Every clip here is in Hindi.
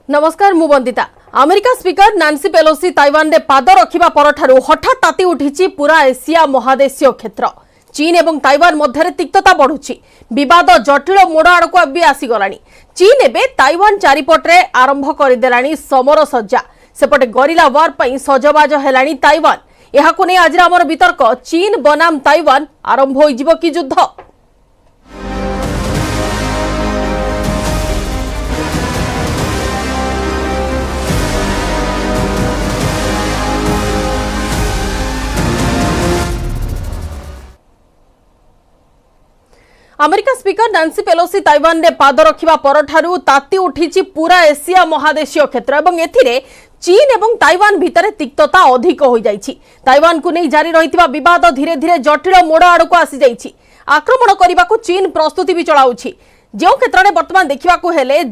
नमस्कार मु Vandita. America speaker Nancy Pelosi Taiwan रे पाद रखिबा परठारु हठात ताती उठिछि पूरा एशिया महादेशीय क्षेत्र। चीन एवं ताइवान मध्य तिक्तता बढ़ुछि, विवाद जटिल मोड़ आड़क भी आसीगलानी। चीन एबे ताइवान चारिपटे आरंभ करदेलानी समर सज्जा, सेपटे गरिला वार पई सजबाज हेलानी ताइवान। एहाकु नै आज आमर वितर्क, चीन बनाम ताइवान आरंभ होइजिबो कि युद्ध। America speaker Nancy Pelosi Taiwan रे पाद रखिबा परठारु ताती उठिछि पूरा एशिया महादेशीय क्षेत्र एवं एथिरे चीन एवं ताइवान भितर तिक्तता अधिक हो जाइछि। ताइवान को नहीं जारी रहितिबा विवाद धीरे धीरे जटिल मोड़ आड़क आसी जाइछि। आक्रमण करबाकू चीन प्रस्तुति भी चलाउछि। जो क्षेत्र में वर्तमान देखा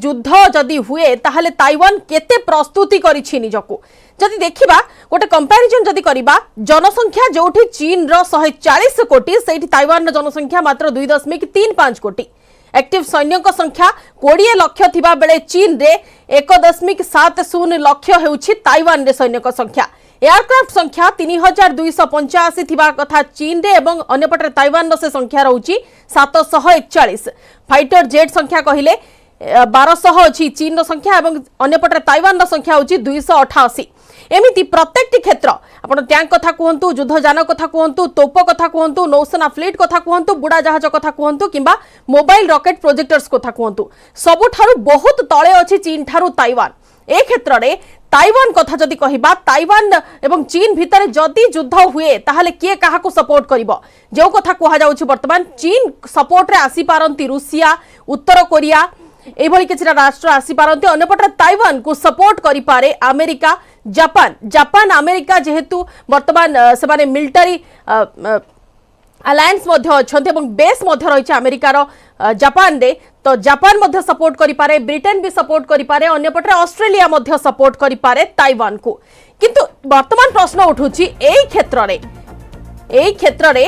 युद्ध जदि हुए ताहले ताइवान केते प्रस्तुति करिछि निजकू। जदि देखिबा गोटे कंपैरिजन जदि करिबा, जनसंख्या जोठी चीन रो 140 कोटी सेठी ताइवान रो जनसंख्या मात्र 2.35 कोटी। एक्टिव सैन्यक संख्या 20 लाख थिबा बेले चीन रे 1.70 लाख हेउछि ताइवान रे सैन्यक संख्या। एयरक्राफ्ट संख्या 3285 थिबा कथा चीन रे एवं अन्यपटे ताइवान रो से संख्या रहउछि 741। फाइटर जेट संख्या कहिले 1200 अछि चीन रो संख्या एवं अन्यपटे ताइवान रो संख्या होछि 288। एमिति प्रत्येकटी क्षेत्र आपण टैंक कथा कहंतु, युद्धजान कथा कहंतु, तोप कथा कहंतु, नौसेना फ्लीट कथा कहंतु, बुड़ा जहाज कथा कहंतु किंबा मोबाइल रॉकेट प्रोजेक्टर्स कथा कहंतु, सबुठारु बहुत तळे अछि चीन ठारु ताइवान। ए क्षेत्र रे ताइवान कथा जदि कहिबा, ताइवान एवं चीन भितर जदि युद्ध हुए ताहले किए काहाकू सपोर्ट करिवो। जो कथा कहा जाउछि वर्तमान चीन सपोर्ट रे आसी पारंती रुसिया, उत्तर कोरिया एभली किछिटा राष्ट्र आसी पारंती। अन्यपटे ताइवान को सपोर्ट करि पारे अमेरिका, जापान अमेरिका जेहेतु वर्तमान से मिलिटरी अलायंस मध्य अछंती एवं बेस मध्य रही अमेरिकार जापान रे, तो जापान मध्य सपोर्ट करि पारे, ब्रिटेन भी सपोर्ट करि पारे, अन्यपटे ऑस्ट्रेलिया मध्य सपोर्ट करि पारे ताइवान को। किंतु वर्तमान प्रश्न उठुछि एई क्षेत्र रे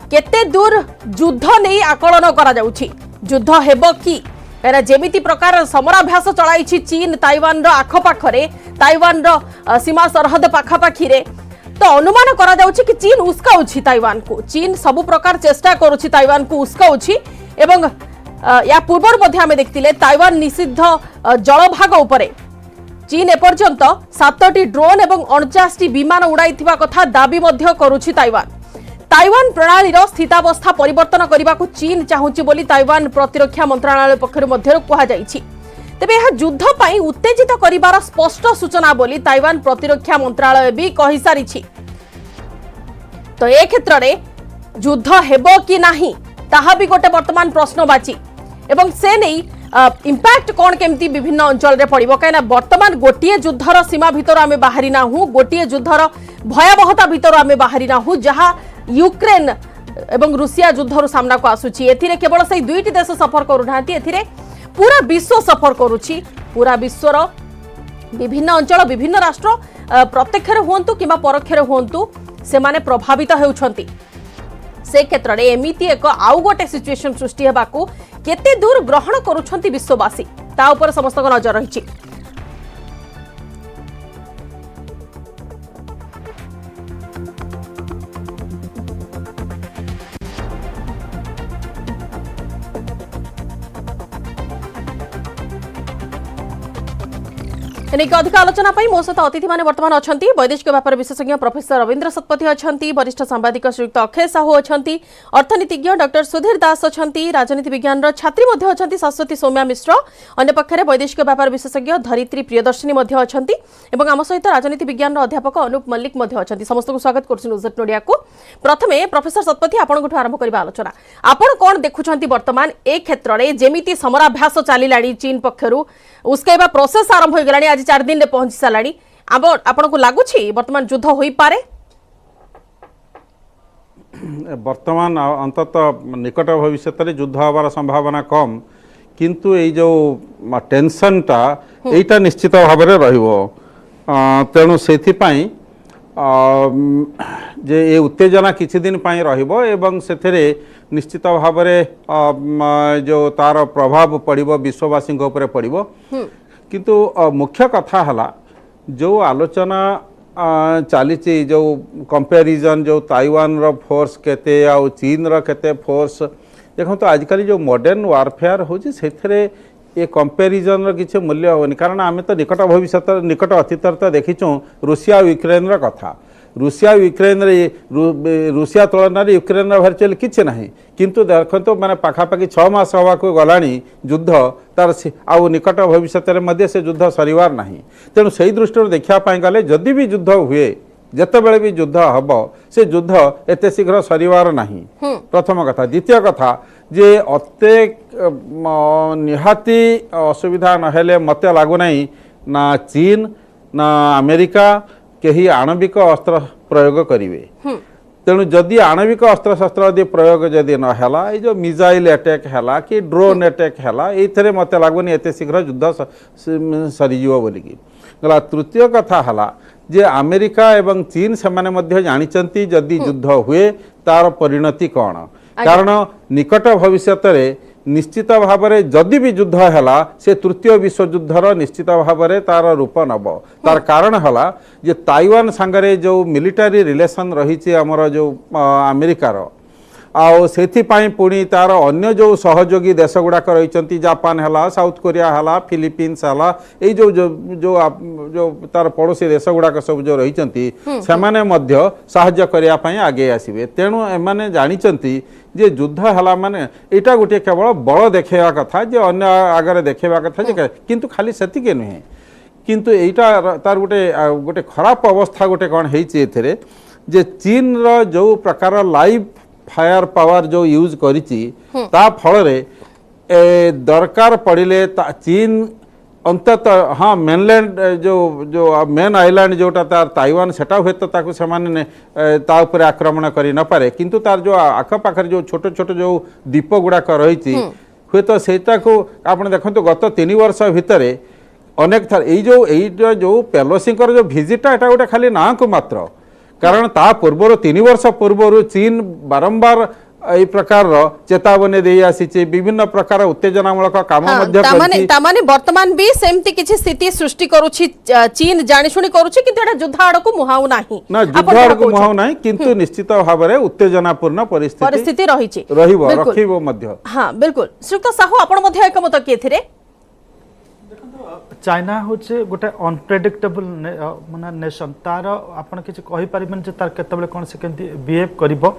केते दूर युद्ध नै आकलन करा जाउछि, युद्ध हेबो कि जेमिति प्रकार समराभ्यास चलाई चीन ताइवान रो आखपाखरे, ताइवान रो सीमा सरहद पाखापाखी रे, तो अनुमान करा जाउछि कि चीन उस्काउछि ताइवान को। चीन सबु प्रकार चेष्टा करुछि ताइवान को उस्काउछि एवं या पूर्व मध्य आमे देखतिले ताइवान निषिद्ध जलभाग उपरे चीन एपर्यंत 7टी ड्रोन एवं 49टी विमान उड़ाइथिबा कथा दाबी मध्य करुछि ताइवान। ताइवान प्रणाली स्थितावस्था परिवर्तन करने को चीन चाहूची बोली ताइवान प्रतिरक्षा मंत्रालय पक्षरु मध्यरु कहा जाइछि। तेबे यह युद्ध पई उत्तेजित करिवार स्पष्ट सूचना बोली ताइवान प्रतिरक्षा मंत्रालय भी कहि सारिछि। तो ए क्षेत्र रे युद्ध हेबो कि नाही ताहा भी गोटे वर्तमान प्रश्नवाची एवं से नहीं इंपैक्ट कौन केमती विभिन्न अंचल रे पड़िबो। कायना वर्तमान गोटिए युद्धर सीमा भितर आमे बाहरी ना हूँ, गोटिए युद्धर भयावहता भितर आमे बाहरी ना हूँ जहाँ यूक्रेन एवं रूसिया युद्धर सामना को आसुची। एथिरे केवल से दुईटी देश सफर करूनाहांती, एथिरे पूरा विश्व सफर करुची। पूरा विश्वर विभिन्न अंचल विभिन्न राष्ट्र प्रत्यक्ष हुंतु किंबा परोक्ष हुंतु से माने प्रभावित हेउछंती। से क्षेत्र रे एमिति एक आउ गोटे सिचुएशन सृष्टि हेबाकू केते दूर ग्रहण करूछंती विश्ववासी ता ऊपर समस्त नजर रहिछि। एनेक अधिक आलोचना मो सहित अतिथि माने वर्तमान अछंती। वैदेशिक व्यापार विशेषज्ञ प्रोफेसर रविंद्र सतपथी अछंती, वरिष्ठ सांबादिक श्रीयुक्त अक्षय साहू अछंती, अर्थनीतिज्ञ डॉक्टर सुधीर दास अछंती, राजनीति विज्ञान छात्री मध्य अछंती शाश्वती सौम्या मिश्र, अन्य पक्षरे वैदेशिक व्यापार विशेषज्ञ धरित्री प्रियदर्शिनी मध्य अछंती एवं आम सहित राजनीति विज्ञान अध्यापक अनुप मल्लिक मध्य अछंती। समस्त को स्वागत करछु न्यूज मीडिया को। प्रथमे प्रोफेसर सतपथी आपनठु आरंभ करबा आलोचना। आपण कोन देखुछंती वर्तमान ए क्षेत्र रे जेमिति समराभ्यास चलिलाणी चीन पक्षरु उसकेबा प्रोसेस आरंभ हो गलाणी, आज 4 दिन रे पहुंची सालाणी, आपण को लागुछि वर्तमान युद्ध होई पारे? वर्तमान अंततः निकट भविष्य में युद्ध हबार संभावना कम, किंतु ये जो टेंशनटा यहीटा निश्चित भाव में रहिबो। तेणु से जे ये उत्तेजना किछि दिन पाई रहिबो एवं सेथरे निश्चित भाव में जो तार प्रभाव पड़िबो विश्ववासी ऊपर पड़िबो। किंतु मुख्य कथा हला जो आलोचना चली जो कंपैरिजन जो ताइवान रो फोर्स केते आ चीन रो केते फोर्स देखो तो आजकल जो मॉडर्न वारफेयर होची सेथरे ये कंपैरिजन रो किछ मूल्य होनी कारण आमे तो निकट भविष्य निकट अतीत तो देखिचो रूसिया यूक्रेन रो कथा रूसिया यूक्रेन रूसिया तुलन यूक्रेन भर्चुअल किसी ना किंतु देखो मैंने पाखापाखि 6 मास हवा को गलानी युद्ध तार आउ निकट भविष्य से युद्ध सरिवार ना तेणु से दृष्टि देखापी गले जदि भी युद्ध हुए जितेबले भी युद्ध हम से युद्ध एत शीघ्र सरिवार ना प्रथम कथा द्वितीय कथा जे अते निहाती असुविधा नहेले मत लगुना ना चीन ना अमेरिका कहीं आणविक अस्त्र प्रयोग करेंगे तेणु जदि आणविक अस्त्र शस्त्र यदि प्रयोग जदि नहला ये जो मिसाइल अटैक है कि ड्रोन अटैक है ये मत लगुनि एत शीघ्र युद्ध सरीज बोलिकी गला तृतीय कथा है जे अमेरिका एवं चीन से माने जानी जदि युद्ध हुए तार परिणति कौन कारण निकट भविष्य निश्चित भाव में जदि भी युद्ध है से तृतीय विश्वयुद्धर निश्चित भाव में तार रूप नब तार कारण है जे ताइवान सांगरे जो मिलिटारी रिलेशन रही आमर जो अमेरिकार आउ पुणी तार अन्य जो सहयोगी देश गुड़ाक रही जापान है साउथ कोरिया है फिलिपीन्स है ये जो जो जो जो तार पड़ोसी देश गुड़ाक सब जो रही साहाय्य करने आगे आसवे तेणु एमाने जानी जे युद्ध है माने यहाँ गोटे केवल बल देखा कथा जे अन्य आगे देखा कथा जे किंतु खाली सेतिके नुहे किंतु यहाँ तार गोटे गोटे खराब अवस्था गोटे कौन है जे चीन रो जो प्रकार लाइव फायर पावर जो यूज करिछि ता फल रे दरकार पड़िले चीन अंततः हाँ मेनलैंड जो जो मेन आइलैंड जोटा तार ताइवान सेटा हुए तो ताकू से ता ऊपर आक्रमण करि न पारे किंतु तार जो आखपाखर जो छोट छोट जो द्वीप गुड़ाक रही हुए तो सेटा को आपण देखंतु गत 3 वर्ष भितर अनेक थर जो पेलोसी जो भिजिटा एटा गोटे खाली ना को मात्र कारण ता पूर्वर 3 वर्ष पूर्वर चीन बारंबार यही प्रकार चेतावनी दे आसी विभिन्न प्रकार उत्तेजनामूलक काम तामाने वर्तमान भी सेमती किछि स्थिति सृष्टि करूछि चीन जानि शुनि करूछि किंतु एटा युद्ध आड़को मुहाउ नाही ना युद्ध आड़को मुहाउ नाही किंतु निश्चित भाव रे उत्तेजनापूर्ण परिस्थिति रहिबो रखिबो मध्य हां बिल्कुल श्रीयुक्त साहू आपण मध्य एकमत के थिरे चाइना होचे गोटे अनप्रेडिक्टेबल माने नेशन तार आपण किछ कहि परिबन जे तार केतबेले कोन से केंती बिहेव करिवो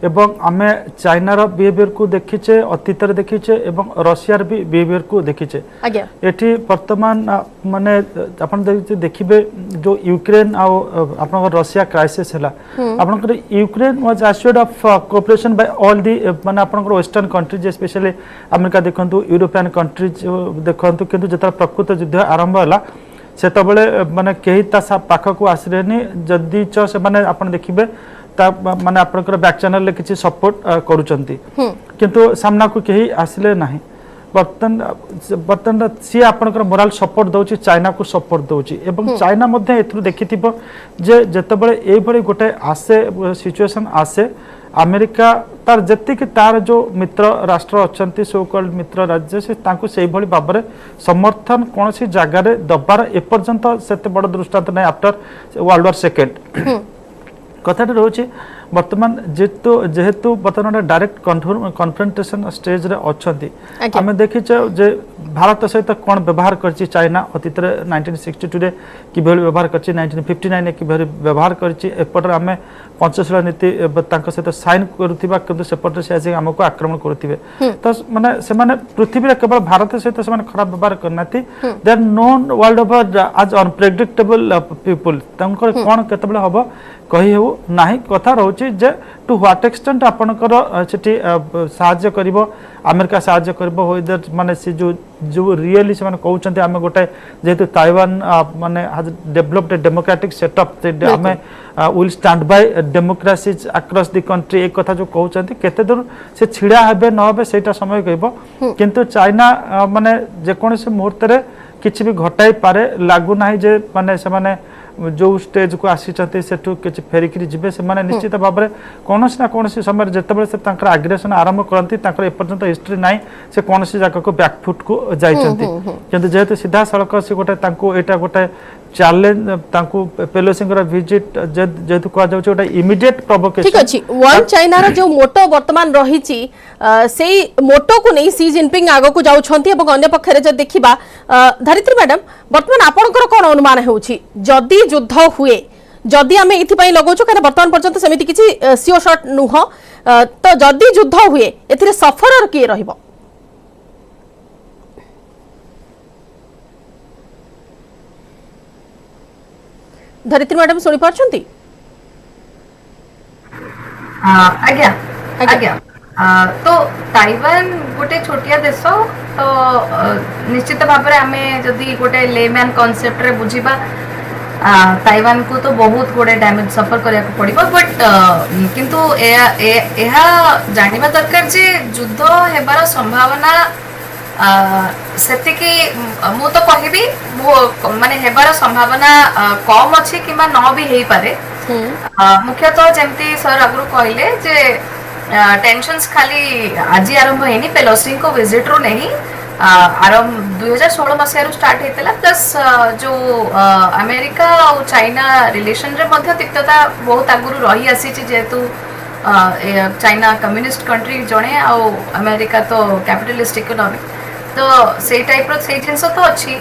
एवं आमे चाइना रो बिहेवियर को देखिचे अतीत रे देखिचे एवं रशिया रो भी बिहेवियर को देखिचे आज्ञा एठी वर्तमान माने आपण देखिबे जो यूक्रेन आ आपण रशिया क्राइसिस हला आपण Ukraine was assured of cooperation by all the माने आपण वेस्टर्न कंट्रीज स्पेशली अमेरिका देखंतु यूरोपियन कंट्रीज देखंतु किंतु जता प्रकृत युद्ध आरंभ है सेतबले माने केही ता पाखक आसरेनी जदि से माने आपण देखिबे ता माने आपनकर बैक चैनल ले किछि सपोर्ट करूचंती किंतु सामना को केही आसले नाही बर्तन सी आपनकर मोरल सपोर्ट दउची चाइना को सपोर्ट दउची एवं चाइना मध्ये एथु देखिथिबो जे जतबले एई भली गोटे आसे सिचुएशन आसे अमेरिका तार जति कि तार जो मित्र राष्ट्र अच्छा सो कल्ड मित्र राज्य से तांको से भली भाबरे समर्थन कौन सी जगार दबार एपर्यंत से बड़ दृष्टांत नहीं आफ्टर वर्ल्ड वार सेकेंड कथाटी रोचे वर्तमान जेहेतु बर्तमान डायरेक्ट कन्फ्रंटेशन स्टेज रे अछंती आमे देखिचे जे भारत सहित कौन व्यवहार करछि चाइना अतीत रे 1962 रे कि भली व्यवहार करछि 1959 ने कि भली व्यवहार करछि एपटर आमे पंचशील नीति तांको सहित साइन करूथिबा किंतु सेपटर से आसी हमको आक्रमण करूथिबे तो माने से माने पृथ्वी रे केवल भारत सहित से माने खराब व्यवहार करनाथि they are known world over आज अनप्रेडिक्टेबल पीपल तांको कोन केतबले हबो कही हो नाही कथा रहउछि जे टू व्हाट एक्सटेंट आपनकर सेठी सहाय्य करिवो अमेरिका सहाय्य करिवो होइदर माने से जो रियली से माने कहउचंती आमे गोटे जेतु ताइवान माने has developed a democratic setup आमे will stand by democracies across the country एक कथा जो कहउचंती केते दूर से छिड़ा हेबे न हेबे सेटा समय कहबो किंतु चाइना माने जे कोन से मुहूर्त रे किछि भी घटाई पारे लागु नाही जे माने से माने जो स्टेज को आसी सेठू किसी फेरिकी जी से निश्चित भाव में कौन ना कौन समय जिते से आग्रेसन आरंभ करती एपर्यंत हिस्ट्री ना से कौन जगह को बैकफुट को जाती जेहेतु सीधा सड़क से गोटे यहाँ गोटे चैलेंज पेलोसी विजिट जेहेतु कह इमिडिएट प्रोवोकेशन ठीक अछि वन चाइना रो जो मोटो वर्तमान रही से मोटो को नहीं सी जिनपिंग आगो को जाउछंती एवं अन्य पक्षरे जे देखिबा धरित्री मैडम वर्तमान आपनकर कोन अनुमान होउछि जदी युद्ध हुए जदी आमे इथि पई लगौछु कारण वर्तमान पर्यंत समिति किछि सियो शॉट नुह तो जदी युद्ध हुए एथिरे सफरर के रहिबो धरित्री मैडम सुनी पारछंती आज्ञा आज्ञा तो ताइवान गोटे छोटिया देश तो निश्चित भाव में आमे जदी गोटे लेमैन कांसेप्ट रे बुझिबा ताइवान को तो बहुत गोटे डैमेज सफर करिया को पड़िबो बट किंतु एहा जानिबा दरकार जे युद्ध हेबार संभावना सेतिकी मु तो कहबी माने हेबार संभावना कम अछि किमा न भी हेई पारे मुख्यतः जेमती सर आगु कहले जे टेंशन्स खाली आज आरंभ हेनी पेलोसी को विजिट रो नहीं आरंभ 2016 मसिया स्टार्ट हेतला प्लस जो अमेरिका और चाइना रिलेशन रे मध्य तिक्तता बहुत आगु रही आसी जेहेतु चाइना कम्युनिस्ट कंट्री जणे आ अमेरिका तो कैपिटलिस्ट इकोनॉमी तो से टाइप रो से जिंस तो अच्छी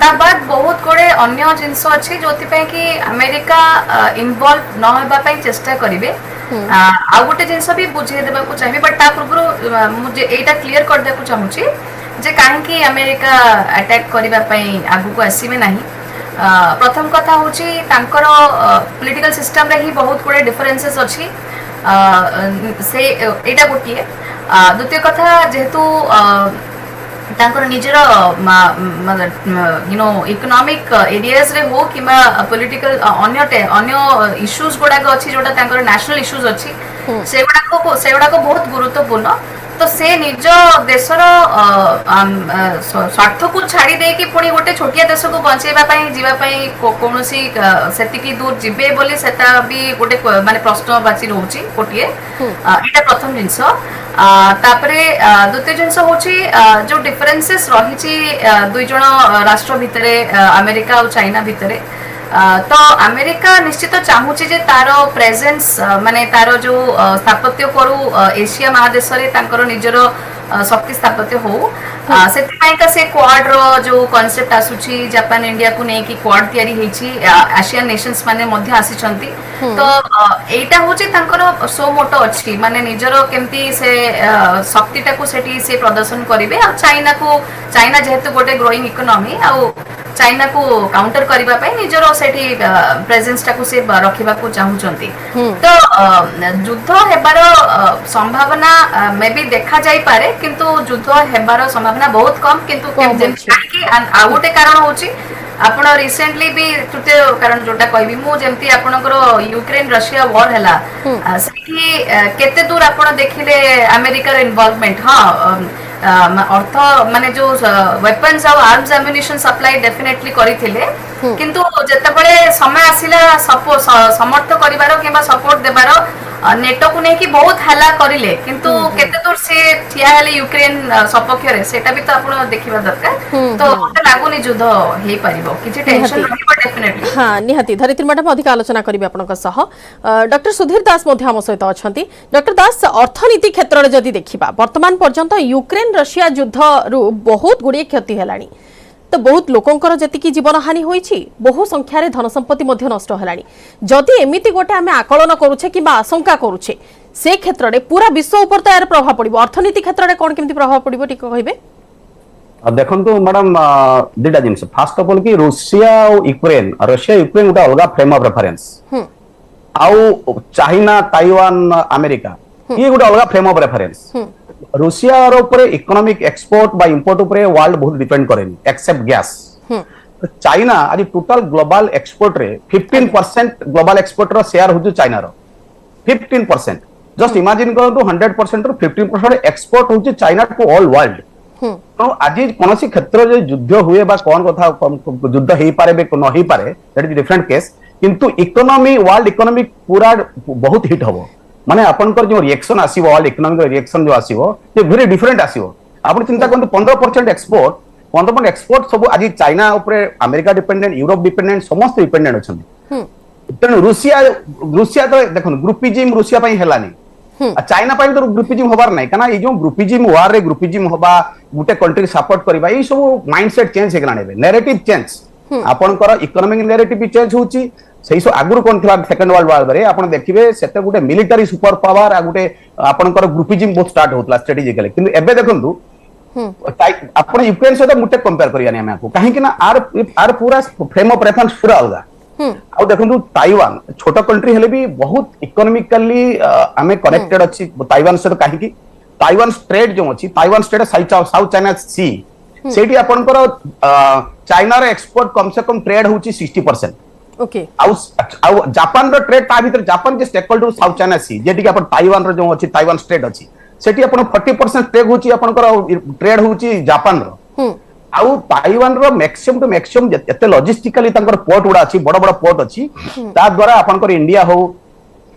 ता बाद बहुत गुड़े अन्य जिनस अच्छी जोथि पे कि अमेरिका इन्वॉल्व न होबा पई चेष्टा करिवे आ गोटे जिनस भी बुझे देबा को चाहिए बट ता पूर्व मुझे एटा क्लियर कर दे को चाहूची जे काहे कि अमेरिका अटैक करिबा पई आगु को आसीबे नाही प्रथम कथा होची तांकर पॉलिटिकल सिस्टम रे ही बहुत गुड़े डिफरेंसेस अछि से एटा गोटिए द्वितीय कथा जेहेतु तांकर निजर इकोनॉमिक एरियाज रे हो किमा पॉलिटिकल अन्य इश्यूज गुडा अछि जोटा तांकर नेशनल इश्यूज अछि सेगुडा को बहुत गुरुत्वपूर्ण तो से निज देशर स्वार्थ को छाड़ी दे कि पुणी गोटे छोटिया देश को बंचेबा पई जीवा पई कोनोसी सेतिकी दूर जिबे बोली सेता भी गोटे माने प्रश्नवाची रहउची गोटिए एटा प्रथम जिंस तापरे द्वितीय जिंस होची जो डिफरेंसेस रहिची दुई जण राष्ट्र भितरे अमेरिका और चाइना भितरे तो अमेरिका निश्चित चाहूची जे तारो प्रेजेंस माने तारो जो स्थापत्य करू एशिया महादेश रे तांकर निजर शक्ति स्थापत्य हो सेतिपाई का से क्वाड रो जो कांसेप्ट आसुची जापान इंडिया को नै कि क्वाड तयारी हेची एशियन नेशंस माने मध्य आसी छंती तो एटा होची तांकर सो मोटो अछि माने निजर केमती से शक्तिटा को सेठी से प्रदर्शन करिवे आ चाइना जेहेतु गोटे ग्रोइंग इकोनॉमी आ चाइना को काउंटर करिबा पई निजरो सेठी प्रेजेंस टाको से रखिबा को चाहूचंती तो युद्ध हेबार संभावना मे भी देखा जाई पारे किंतु युद्ध हेबार संभावना बहुत कम किंतु कि आ गोटे कारण होची आपण रिसेंटली भी तृतीय कारण जोटा कहबी मु जेमती आपनकर यूक्रेन रशिया वॉर हला सेठी केते दूर आपण देखिले अमेरिका इन्वॉल्वमेंट हां अर्थ माने जो वेपन्स और आर्म्स एम्युनिशन सप्लाई डेफिनेटली करिथिले किंतु जेतेबेले समय आसिला समर्थ करिवारो किबा सपोर्ट देबारो नेटो को नै कि बहुत हल्ला करिले किंतु केते दूर से ठिया हेले यूक्रेन सपक्ष रे सेटा भी तो आपण देखिबा दरकार तो मते लागुनी युद्ध हेई परिबो किछि टेंशन रहिबो डेफिनेटली हां निहाती धरित्री मैडम अधिक आलोचना करिबे आपनक सह डॉक्टर सुधीर दास मध्ये हम सहित अछंती डॉक्टर दास अर्थनीति क्षेत्र रे जदी देखिबा वर्तमान पर्यंत यूक्रेन रशिया युद्ध रु बहुत गुडी क्षति हेलानी तो बहुत लोकंकर जतिकी जीवन हानि होईछि बहु संख्या रे धन संपत्ति मध्ये नष्ट हेलानी जदी एमिति गोटे आमे आकलन करूछे किबा आशंका करूछे से क्षेत्र रे पूरा विश्व ऊपर तो यार प्रभाव पड़िबो अर्थनीति क्षेत्र रे कोन केमति प्रभाव पड़िबो ठीक कहबे देखंतु मैडम दुटा जिंस फर्स्ट ऑफ ऑल कि रशिया और यूक्रेन गोटे अलग फ्रेम ऑफ रेफरेंस आउ चाइना ताइवान अमेरिका ये गोटे अलग frame of reference Russia economic export बा इंपोर्ट ऊपर वर्ल्ड बहुत डिपेंड करेनी एक्सेप्ट गैस चाइना आज टोटल ग्लोबल एक्सपोर्ट रे 15% ग्लोबल एक्सपोर्ट रो शेयर होजु चाइना रो 15% जस्ट इमेजिन करंतु 100% रो 15% एक्सपोर्ट होजु चाइना टू ऑल वर्ल्ड तो आज कौन क्षेत्र जो युद्ध हुए बा कौन कथा युद्ध हो पारे न हो पारे दैट इज डिफरेंट केस किंतु इकोनॉमी वर्ल्ड इकोनॉमी पूरा बहुत हिट हबो माने आपनकर जो रिएक्शन आसीबो वर्ल्ड इकोनॉमिक रिएक्शन जो आसीबो ये वेरी डिफरेंट आसीबो आपण चिंता करंतु 15% एक्सपोर्ट 15% एक्सपोर्ट सब आज चाइना ऊपर अमेरिका डिपेंडेंट यूरोप डिपेंडेंट समस्त डिपेंडेंट अछन तेणु रूसिया तो देखो ग्रुपिजिम रूसिया पई हेलानी चाइना पाई तो ग्रुपिजिम होबार नहीं काना ये जो ग्रुपिजिम वार रे ग्रुपिजिम होबा गुटे कंट्री सपोर्ट करबा ये सब माइंडसेट चेंज हेगलाने नैरेटिव चेंज आपनकर इकोनॉमिक नैरेटिव भी चेंज होची सही सो आगुर कोन थिला सेकंड वर्ल्ड वार रे आपण देखिबे सेते गुटे मिलिटरी सुपर पावर आ गुटे आपनकर ग्रुपिजिम बहुत स्टार्ट होतला स्ट्रेटेजिकली किंतु एबे देखंतु आपण यूक्रेन से तो मुटे कंपेयर करियानी हम को काहे कि ना आर पूरा फ्रेम ऑफ रेफरेंस पूरा अलगा आ देखंतु ताइवान छोटा कंट्री हेले भी बहुत इकोनॉमिकली हमें कनेक्टेड अछि ताइवान से तो काहे कि ताइवान स्ट्रेट जो अछि ताइवान स्ट्रेट साउथ चाइना सी सेठी आपनकर चाइना रे एक्सपोर्ट कम से कम ट्रेड होची 60% ओके आउ जापान रो ट्रेड ता भीतर जापान जे स्टेकल टू साउथ चाइना सी जेटी कि अपन ताइवान रो जो अछि ताइवान स्ट्रेट अछि सेठी अपन 40% ट्रेड होची आपनकर ट्रेड होची जापान रो आउ ताइवान रो मैक्सिमम टू मैक्सिमम एते लॉजिस्टिकली तंकर पोर्ट उडा अछि बड़ बड़ पोर्ट अछि ता द्वारा आपनकर इंडिया हो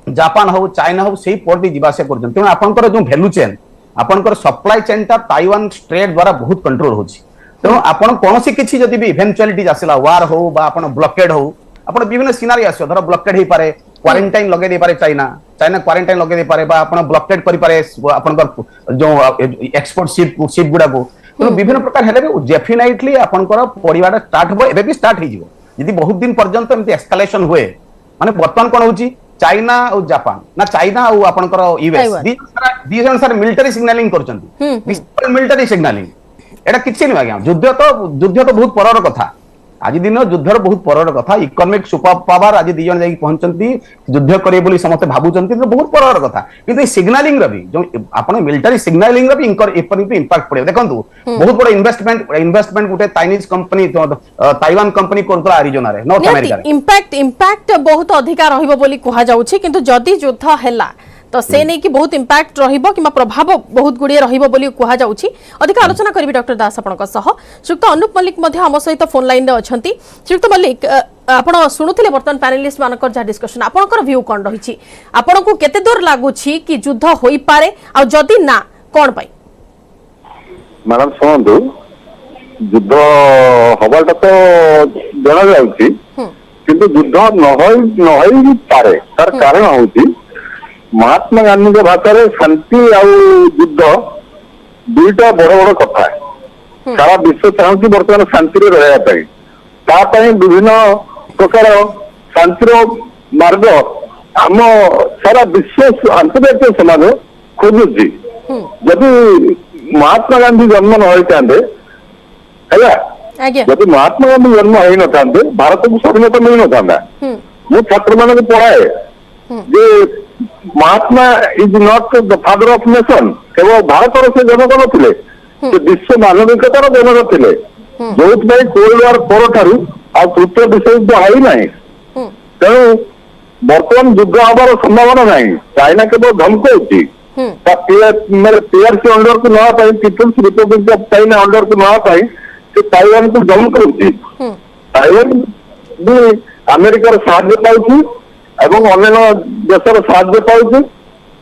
जापान हो चाइना हो सेही पोर्ट दी जिबासे करजन तेनु आपनकर जो वैल्यू चेन आपनकर सप्लाई चेन ता ताइवान स्ट्रेट द्वारा बहुत कंट्रोल होछि तेनु आपण कोनोसी किछि जदी भी इवेंचुअलिटी आसिला वार हो बा आपण ब्लॉकेड हो आपण विभिन्न सिनारी आसो धर ब्लॉकेड हे पारे क्वारंटाइन लगे दे पारे चाइना क्वारंटाइन लगे दे पारे बा आपण ब्लॉकेड करि पारे आपनकर जो एक्सपोर्ट शिप गुडा को तो विभिन्न प्रकार हेले भी डेफिनेटली आपनकर पडिवाटा स्टार्ट हो एबे भी स्टार्ट हे जिवो यदि बहुत दिन पर्यंत एमती एस्केलेशन हुए माने वर्तमान कोन होची चाइना और जापान ना चाइना और आपनकर यूएस दी जन सर मिलिटरी सिग्नलिंग करचंती मिलिटरी सिग्नलिंग एटा किछि नै आज्ञा युद्ध तो बहुत परर कथा आज दिन युद्धर बहुत परर कथा इकोनॉमिक सुपर पावर आज दी जन जाई पहुंचंती युद्ध करे बोली समस्त भाबुचंती तो बहुत परर कथा किंतु सिग्नलिंग रवि जो आपण मिलिटरी सिग्नलिंग रवि इंपैक्ट पड़े देखंतु बहुत बड़ इन्वेस्टमेंट गुटे Chinese company Taiwan company Kartala Arizona रे नॉर्थ अमेरिका रे इंपैक्ट बहुत अधिका रहिबो बोली कहा जाउछि किंतु जदी युद्ध हैला तो से नहीं कि बहुत इंपैक्ट रहिबो किमा प्रभाव बहुत गुड़िए रहिबो बोली कहा जाउछि अधिक आलोचना करबी डॉक्टर दास आपनक सह श्रीयुक्त अनुप मल्लिक मध्ये हम सहित फोन लाइन रे अछंती श्रीयुक्त मल्लिक आपण सुनुथिले वर्तमान पैनलिस्ट मानकर जा डिस्कशन आपनकर व्यू कोन रहिछि आपनको केते दूर लागुछि कि युद्ध होई पारे आ जदी ना कोन पई मैडम सुनंदु युद्ध हवाटा तो जाना जाउछि किंतु युद्ध न होई पारे तार कारण होउछि महात्मा गांधी के भाषा शांति आउ युद्ध दुईटा बड़ बड़ कथा सारा विश्व चाहूँ बर्तमान शांति रहा विभिन्न प्रकार शांतिर मार्ग आम सारा विश्व अंतर्जातीय समाज खोजुची जदि महात्मा गांधी जन्म न होते जदि महात्मा गांधी जन्म हो न था भारत को स्वाधीनता मिल न था मु छात्र मान पढ़ाए जे Mahatma is not the father of nation केवल भारत से जनक नथिले से विश्व मानविकतार जनक थिले जो कोल्ड वार पर ठारू आ तृतीय विश्वयुद्ध है ना तेणु बर्तमान युद्ध हबार संभावना नहीं चाइना केवल धमकौची पीआरसी अंडर को ना People's Republic of China under को ना से ताइवान को धमकाउची ताइवान भी अमेरिकार साहाय्य पाउची एवं अन्य देशर साहाय्य पाउची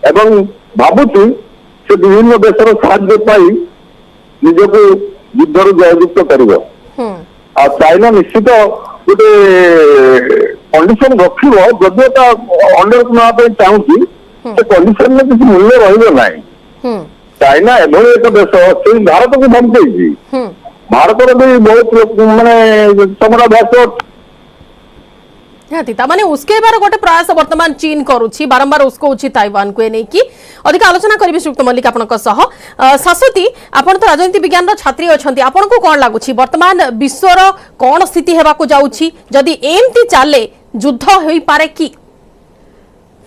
एवं भावुची से विभिन्न देशर साहाय्य पाई निजको युद्धर जययुक्त करिवो आ चाइना निश्चित गोटे कंडीशन रखिवो जदि ता अंडर ना चाहूची से कंडीशन में किसी मूल्य रहिबो नाही चाइना एभली एक देश से भारत को धमकेची भारत भी बहुत माने समराभ्यास माने उसके बारे गोटे प्रयास वर्तमान चीन करुछि बारंबार उसको उछि ताइवान को नहीं कि अधिक आलोचना करिबि श्रीयुक्त मल्लिक आपनक सह शाश्वती आपण तो राजनीति विज्ञान रो छात्री अछंती आपण को कोन लागुछि वर्तमान विश्व रो कोन स्थिति हेबा को जाउछि जदि एमती चाले युद्ध होई पारे कि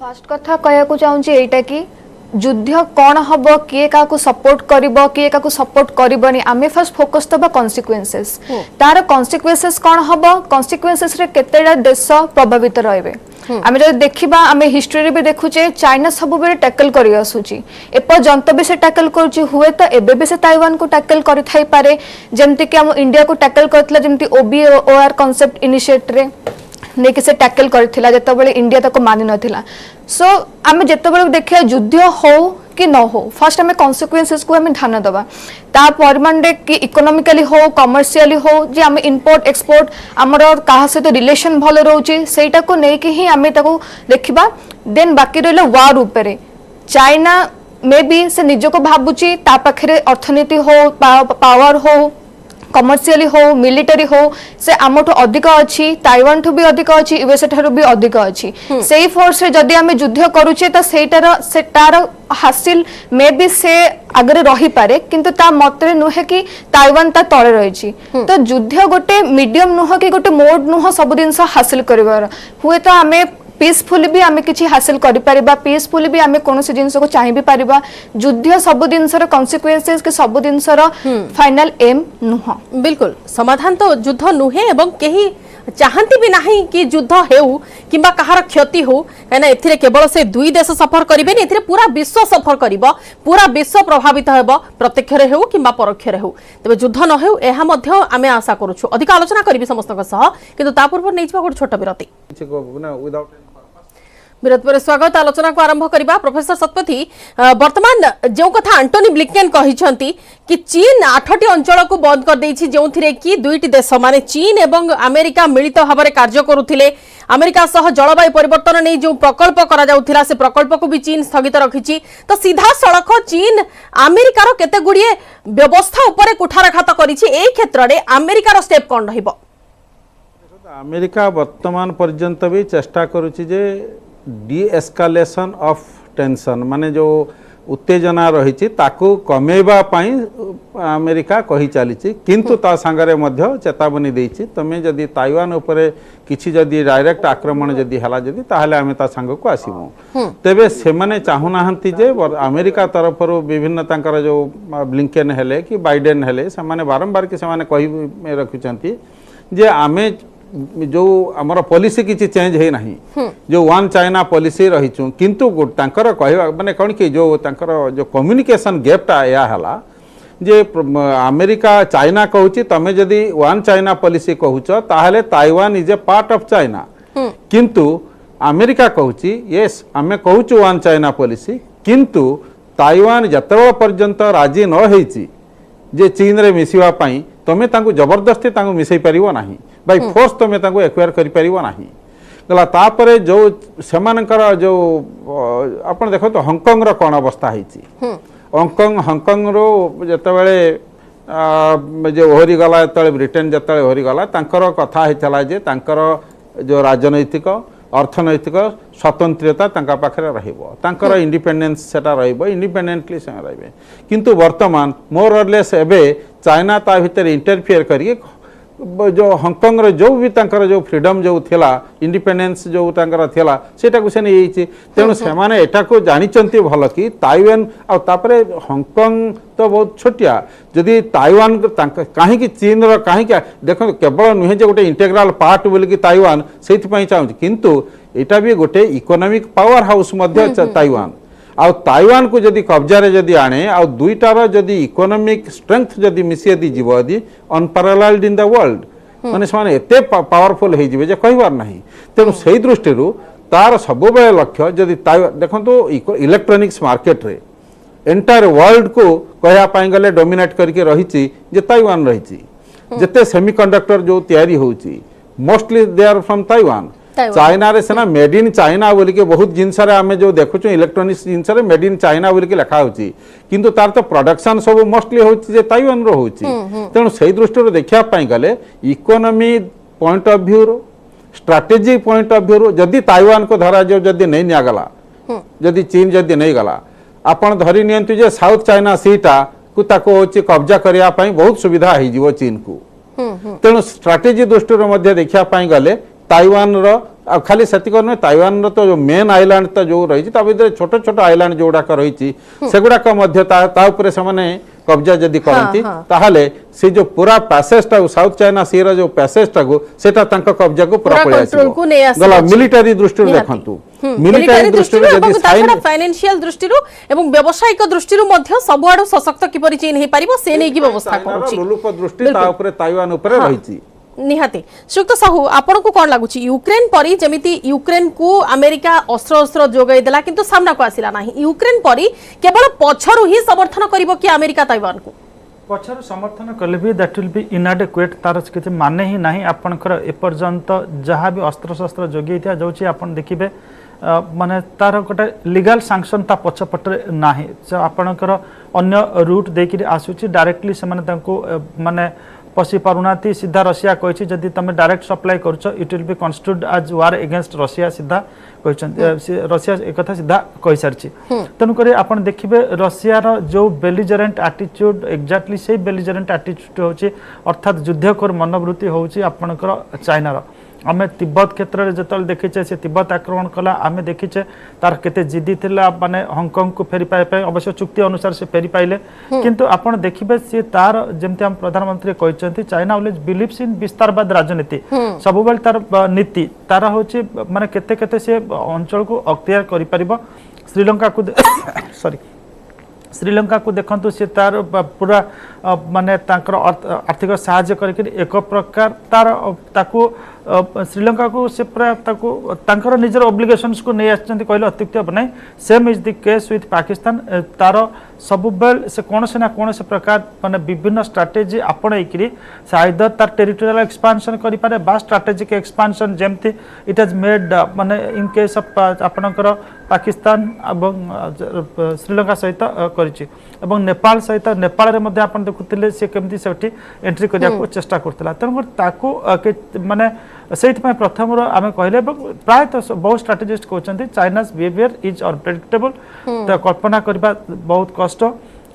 फास्ट कथा कहया को चाहूँ एटा कि युद्ध कौन हम किए क्या सपोर्ट करिबो किए क्या सपोर्ट करबनी आमे फर्स्ट फोकस दबा कॉन्सिक्वेंसेस तार कॉन्सिक्वेंसेस कौन हम कॉन्सिक्वेंसेस रे केतेडा देश प्रभावित रहबे आमे जब देखिबा आमे हिस्ट्री रे भी देखुचे चाइना सब बेले टैकल करि आसुची एपर्यंत भी से टैकल करूची हुए तो एबे भी से ताइवान को टैकल करि थाई पारे जेमति कि हम इंडिया को टैकल करतला जेमति ओबीओआर कांसेप्ट इनिशिएट रे नेके से टैकल करथिला जेतबेले इंडिया तको मानि नथिला सो आमे जेतबेले देखिया युद्ध हो कि न हो फर्स्ट आमे कॉन्सिक्वेंसेस को आमे ध्यान दबा ता परिमाण रे कि इकोनॉमिकली हो कमर्शियली हो जे आमे इंपोर्ट एक्सपोर्ट हमर काहा से तो रिलेशन भलो रहउची सेटा को नै कि ही आमे ताको देखिबा देन बाकी रहले वार ऊपर चाइना मे बी से निज को भाबुची ता पाखरे अर्थनीति हो पावर हो कमर्शियली हो मिलिटरी हो से आमठो अधिक अछि ताइवान ठो भी अधिक अछि यूएसए ठारो भी अधिक अछि सेही फोर्स रे जदी आमे युद्ध करूचे त सेटार हासिल मे बी से आगरे रही पारे किंतु ता मतरे नुहे कि ताइवान ता तळे रहिछि तो युद्ध गोटे मीडियम नुह कि गोटे मोड नुह सब दिनस हासिल करबार हुए तो आमे पीसफुली भी आमे किछि हासिल करि परिबा पीसफुली भी आमे कोनोसी जिंस को चाहि भी परिबा युद्ध सब दिनसर कॉन्सिक्वेंसेस के सब दिनसर फाइनल एम नुह बिल्कुल समाधान तो युद्ध नुहे एवं केही चाहती भी नहीं कि युद्ध हेउ किंबा कहार क्षति हो है ना एथिरे केवल से दुई देश सफर करिबे नि एथिरे पूरा विश्व सफर करिबो पूरा विश्व प्रभावित हेबो प्रत्यक्ष रे हेउ किंबा परोक्ष रे हेउ तबे युद्ध न हेउ एहा मध्य आमे आशा करूछु अधिक आलोचना करिबि समस्तक सह किंतु ता पूर्व नै छिबा गोटे छोट विरति विरोध पर स्वागत आलोचना को आरंभ करबा प्रोफेसर सतपथी वर्तमान जो कथा एंटोनी ब्लिंकेन कहिसंती कि चीन 8टी अंचल को बंद कर देछि जोंथिरे कि दुईटी देश माने चीन एवं अमेरिका मिलित भाबरे कार्य करुथिले अमेरिका सह जलवायु परिवर्तन नै जो प्रकल्प करा जाउथिला से प्रकल्प को भी चीन स्थगित रखिछि तो सीधा सड़क चीन अमेरिकार केते गुडिए व्यवस्था ऊपर कुठारघात करिछि एई क्षेत्र रे अमेरिकार स्टेप कोन रहिबो अमेरिका वर्तमान पर्यंत भी चेष्टा करुछि जे डी एस्कालेशन ऑफ टेंशन माने जो उत्तेजना रही ताकू कमेबा पाई अमेरिका कही चली किंतु ता संगरे मध्य चेतावनी देछि तमे जदि ताइवान उपरे किछि जदि डायरेक्ट आक्रमण जदि हला जदि ताहले आमे ता संग को आसीबो तेबे से माने चाहू नाहंती जे अमेरिका तरफ विभिन्न तांकर जो ब्लिंकेन हेले कि बाइडेन हेले से माने बारंबार कि से माने कहि रखुचंती जे आमे जो आमर पॉलिसी किसी चेंज है नहीं जो वन चाइना पॉलिसी रही किंतु तांकर कहवा माने कौन कि जो तांकर जो कम्युनिकेशन गैपटा या हला जे अमेरिका चाइना कहूची तमे जदि वन चाइना पॉलिसी कहूच ताहले Taiwan is a part of China किंतु अमेरिका कहूची यस आमे कहूचु वन चाइना पॉलिसी किंतु ताइवान जतबेला पर्यंत राजी न होईची जे चीन रे मिसिवा पाई तमे तांको जबरदस्ती तांको मिसई परिबो नाही बाय फोर्स तमे तांको एक्वायर करि परिबो नाही गला तापरे जो सेमानकर जो आपण देखो तो हांगकांग रो कोन अवस्था हिची हांगकांग रो जतबेले जो ओहरी गला तळे ब्रिटेन जतबेले ओहरी गला तांकर कथा हितला जे तांकर जो राजनैतिक अर्थनैतिक स्वतंत्रता तांका पाखरे रहिबो तांकर इंडिपेंडेंस सेटा रहिबो इंडिपेंडेंटली से रहिबे किंतु वर्तमान मोर और लेस एबे चाइना ता भीतर इंटरफियर करिए जो हांगकांग रे जो भी तांकर जो फ्रीडम जो थिला इंडिपेंडेंस जो तांकर थिला सेटा को से नै एछि तेनु से माने एटा को जानिचंती भल कि ताइवान आ तापरे हांगकांग तो बहुत छोटिया जदि ताइवान काहे कि चीन रो काहे कि देखो केवल नुहे जे गोटे इंटीग्रल पार्ट बोल कि ताइवान सेति पई चाहू किंतु एटा भी गोटे इकोनॉमिक पावर हाउस मध्य ताइवान आ ताइवान को जदि कब्जा रे जदि आने आ दुईटार जदि इकोनॉमिक स्ट्रेंथ जदि मिसी यदि जीव यदि अनपैरालाइज्ड इन द वर्ल्ड माने से एते पावरफुल हो जिवे जे कहिबार नाही तेनु सेही दृष्टि तार सब बेले लक्ष्य जदि देखंतु इलेक्ट्रॉनिक्स मार्केट रे एंटायर वर्ल्ड को कहया पाई गले डोमिनेट करके रहिछि जे ताइवान रहिछि जते सेमीकंडक्टर जो तयारी होउछि mostly they are from Taiwan China रे सेना मेड इन चाइना बोली के बहुत जिनस रे आमे जो देखुछु इलेक्ट्रॉनिक्स जिनस रे मेड इन चाइना बोली के लिखा होछि किंतु तार तो प्रोडक्शन सब मोस्टली होछि जे ताइवान रो होछि तेनु सेही दृष्टि रो देखिया पाई गले इकोनॉमी पॉइंट ऑफ व्यू रो स्ट्रेटजी पॉइंट ऑफ व्यू रो जदी ताइवान को धरा जो जदी नहीं निया गला जदी चीन जदी नहीं गला आपण धरि नियंतु जे साउथ चाइना सीटा को ताको होछि कब्जा करिया पाई बहुत सुविधा हे जीवो चीन को तेनु स्ट्रेटजी दृष्टि रो मध्ये देखिया पाई गले ताइवान रो खाली सेतिक नुहे ताइवान रो तो जो मेन आइलैंड तो जो रही छोट छोट आइलैंड जोड़ाक रही सेगुड़ाक उपरे से कब्जा जदि करती ताहले से जो पूरा पैसेज टा साउथ चाइना सी रो जो पैसेज टा सेटा तांका कब्जा को पूरा पळे कंट्रोल नै आसी गला मिलिटरी दृष्टि देखंतु मिलिटरी दृष्टि जदि फाइनेंशियल दृष्टि एवं व्यावसायिक दृष्टि सबुआड़ सशक्त किपरि चीन हे पारिबो से नै की व्यवस्था करूची लुलुप दृष्टि ता उपरे ताइवान उपरे रहिची निहाती श्रीयुक्त साहू आपन को कोन लागुची यूक्रेन परी जेमिति यूक्रेन को अमेरिका अस्त्र अस्त्र जोगाई देला किंतु सामना को आसिला नाही यूक्रेन परी केवल पछरु ही समर्थन करिवो कि अमेरिका ताइवान को पछरु समर्थन कले भी दैट विल बी इनएडिक्वेट तार किछि माने ही नाही आपनकर ए पर्यंत जहां भी अस्त्र शस्त्र जोगाई दिया जाउची आपन देखिबे माने तार गोटे लीगल सैंक्शन ता पछपटरे नाही आपनकर अन्य रूट देकि आसुची डायरेक्टली से माने पशि पारुनाती सीधा रशिया कही जदि तुम डायरेक्ट सप्लाई कर it will be constitute as war against Russia सीधा रशिया एक सीधा कही सारी तेणुक आप देखिए रशियार जो बेलिजरेंट एटीट्यूड एक्जाक्टली से बेलिजरेंट एटीट्यूड होची अर्थात युद्धखोर मनोवृत्ति होची आपनकर चाइनार आमे तिब्बत क्षेत्र में जो देखीचे से तिब्बत आक्रमण कला आमे देखीचे तार केते जिद्दी थिला माने हांगकांग को फेरी पाए अवश्य चुक्ति अनुसार से फेरी पाइले किंतु आपण देखिबे से तार जेमते हम प्रधानमंत्री कहचंती चाइना ऑलवेज बिलीव्स इन विस्तारवाद राजनीति सब बेल तार नीति तार होची माने केते केते से अंचल को अख्तियार करि परिबो श्रीलंका को सॉरी श्रीलंका को देखंतु से तार पूरा माने तांकर आर्थिक सहायता करके एक प्रकार तार ताको श्रीलंका को से पूरा ताको तांकर निजर ऑब्लिगेशंस को नहीं आछंती कहले अत्युक्ति अब नहीं same is the case with Pakistan तार सब बेल से कौन से ना कौन से प्रकार माने विभिन्न स्ट्रेटेजी आपणैकरी आइदर तार टेरिटोरियल एक्सपांशन करि पारे बा स्ट्रेटेजिक एक्सपांशन जेमती इट हैज मेड माने इन केस ऑफ आपणकर पाकिस्तान एवं श्रीलंका सहित करिछि एवं नेपाल सहित नेपाल रे मध्ये आपण देखुतिले से केमती सेठी एंट्री करिया को चेष्टा करतला तन ताको माने सेठ में प्रथम रो आमे कहले प्राय तो बहुत स्ट्रेटेजिस्ट कहउछंती चाइनास बिहेवियर इज अनप्रेडिक्टेबल तो कल्पना करबा बहुत कष्ट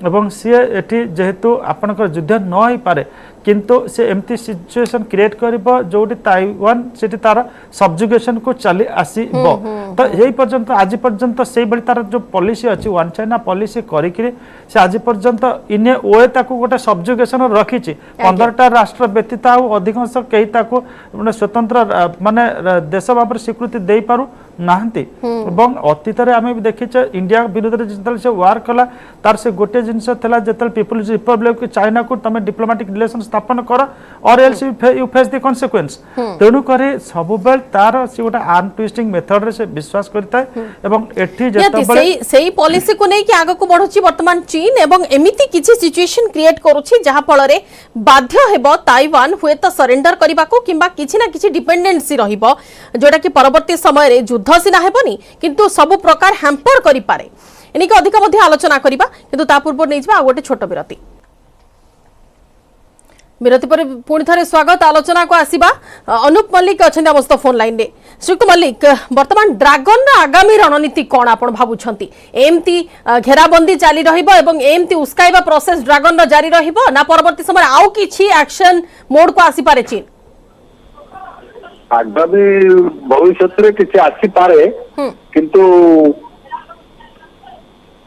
एवं सी एठी जेहेतु आपनकर युद्ध न होई पारे किंतु से एमती सिचुएशन क्रिएट करिबो जोटी ताइवान सेठी तार सबजुगेशन को चली आसीबो तो एई पर्यंत आज पर्यंत सेई बळी तार जो पॉलिसी अछि वन चाइना पॉलिसी करिकरी से आज पर्यंत इने ओए ताको गोटे सबजुगेशन रखिछि 15टा राष्ट्र व्यतीत आ अधिकांश केही ताको माने स्वतंत्र माने देश भाबर स्वीकृति देई पारु नाहंती एवं अतीत रे आमे देखिछे इंडिया विरुद्ध रे जितल से वार कला तार से गोटे जिंस थला जतल पीपल्स रिपब्लिक ऑफ चाइना को तमे डिप्लोमेटिक रिलेशन स्थापन कर और else you face the consequence तेणु करे सब बेल तार से गोटे आर्म ट्विस्टिंग मेथड रे से विश्वास करता है एवं एठी जतबे सेही पॉलिसी को नै कि आगो को बढ़ुची वर्तमान चीन एवं एमिति किछि सिचुएशन क्रिएट करूची जहा फल रे बाध्य हेबो ताइवान हुए तो सरेंडर करबा को किंबा किछि ना किछि डिपेंडेंसी रहिबो जोटा कि परवर्ती समय रे युद्ध सिना हेबनी किंतु सब प्रकार हैम्पर करि पारे एनिके अधिक मध्ये आलोचना करिबा किंतु ता पूर्व नै जबा आ गोटे छोट विरति विरति पर पुणी थे स्वागत आलोचना को आसीबा अनुप मल्लिक अच्छा मस्त फोन लाइन रे श्रीयुक्त मल्लिक वर्तमान ड्रैगन आगामी रणनीति कौन आप भावुंट एमती घेराबंदी चली रही उस्काइबा प्रोसेस ड्रैगन जारी रहिबो ना परवर्ती समय आउ किछि एक्शन मोड को आसी पारे चीन आगामी भविष्य रे किछि आसी पारे किंतु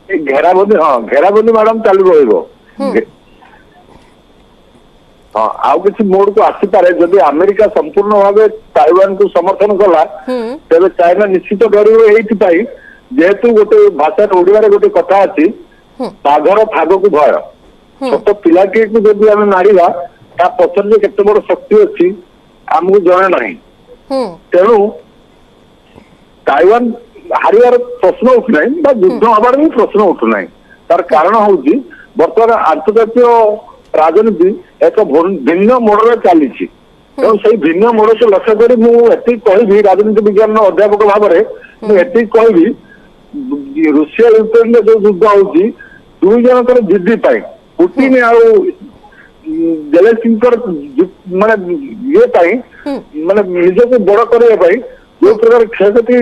घेराबंदी मैडम चालू रहिबो हाँ आउ किसी मोड को आसी पारे जदि अमेरिका संपूर्ण भाव ताइवान को समर्थन कला तेरे चाइना निश्चित डरिबो एइथि पाई जेहेतु गोटे भाषा ओडिया रे गोटे कथा अछि बाघर फाग को भय छोट पिला के को जदि हम मारिबा ता पछर जे केते बड़ शक्ति अछि हमहु जणे नाही तेणु ताइवान हारियार प्रश्न उठु नाही बा युद्ध हबार भी प्रश्न उठु नाही तार कारण होउची वर्तमान अंतर्जातीय राजनीति एक भिन्न मोड़ चली से भिन्न मोड़ से लक्ष्य कर मुझे राजनीति विज्ञान अध्यापक भाव में मुझे कहबी रूसिया यूक्रेन में जो युद्ध होती दुई जनकर जिद्दी पाई पुतिन जेलेंस्कीर माने ये माने निजक बड़ करने जो प्रकार क्षयक्षति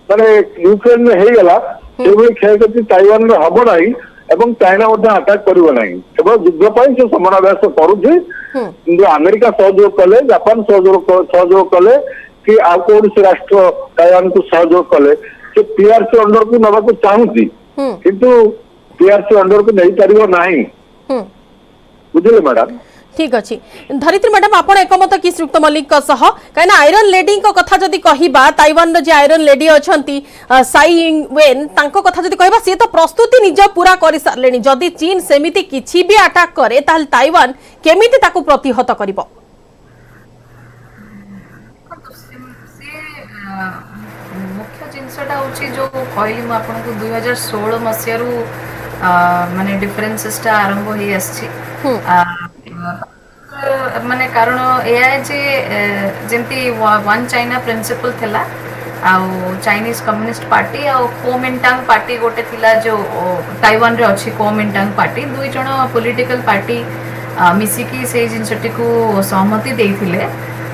माने यूक्रेन में हो गला से क्षयक्षति ताइवान में हम ना एवं चाइना अटाक करिवो नाही केवल युद्ध पाई से समानाभ्यास करूछि किंतु अमेरिका सहयोग कले जापान सहयोग कले कि आ कौन से राष्ट्र ताइवान को सहयोग कले से पीआरसी अंडर को नवा को चाहूची किंतु पीआरसी अंडर को नहीं पारिबो नाही बुझले मैडम ठीक अच्छी धरित्री मैडम आपण एकमत कि श्रीयुक्त मल्लिक कहीं आयरन लेडी कथा जदि कहबा ताइवान जे आयरन लेडी अच्छी साई इंगवेन तांको कथा जदि कहबा सी तो प्रस्तुति निज पूरा कर सारे जदि चीन सेमिति किछि भी अटैक करे ताल ताइवान केमिति ताकू प्रतिहत करिबो मुख्य जिनसटा होची जो कहली म आपन को 2016 मसियारू माने डिफरेंसेसटा आरंभ होई आछि माने कारण एया जे जेंती वन चाइना प्रिंसिपल थिला आउ चाइनीज कम्युनिस्ट पार्टी आउ कोमिंटांग पार्टी गोटे थिला जो ताइवान रे अछि कोमिंटांग पार्टी दुई जण पॉलिटिकल पार्टी मिसिकी से जिनसटी को सहमति देइथिले